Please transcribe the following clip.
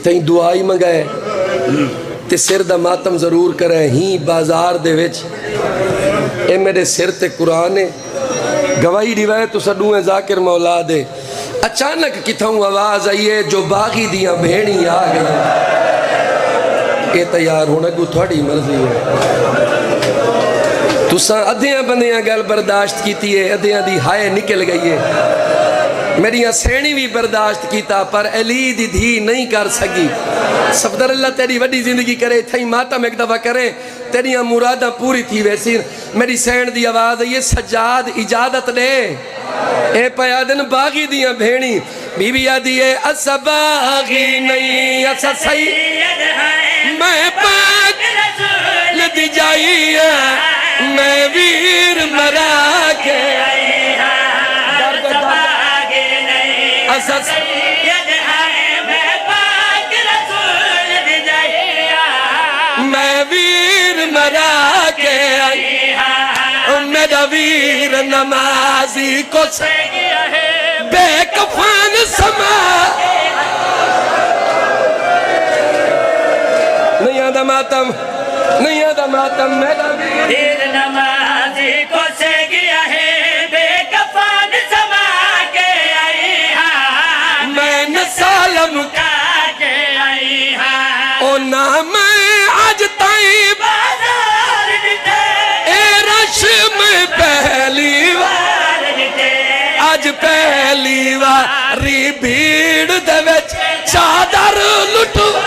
تھی دعائی منگائے تے سر دا ماتم ضرور کرے ہی بازار دے وچ اے میرے سر تے قرآن ہے گواہی روایت تو سڈوں ذاکر مولا دے اچانک کتھوں آواز آئیے جو باغی دیاں بھیڑی آ گئی اے تیار ہونا کو تھوڑی مرضی ہے تساں ادھیاں بندیاں گل برداشت کیتی ہے ادھیاں دی ہائے نکل گئی ہے میری سینی بھی برداشت کیتا پر علی دی دھی نہیں کر سکی صفدر اللہ تیری وڈی زندگی کرے تھئی ماتم ایک دفعہ کرے تیریاں مرادہ پوری تھی ویسی میری سین دی آواز ہے یہ سجاد اجازت دے اے پیادن باغی دیاں بھیڑی بی بی آدھی ہے اسا باغی نہیں اسا سید ہے میں پاک رسول دی جائی ہے میں ویر مرا کے اسا سید ہے میں پاک رسول دی جائی ہے میں ویر مرا کے میرا ویر نمازی کو سے گیا ہے بے کفان سما نہیں آدھا ماتم نہیں آدھا ماتم میرا ویر نمازی کو سے گیا ہے بے کفان سما کے آئی ہاں میں نسالم کا کے آئی ہاں او نام آج تائیں بازار دیتے میں پہلی وار آج پہلی واری بھیڑ دے وچ چادر لٹوا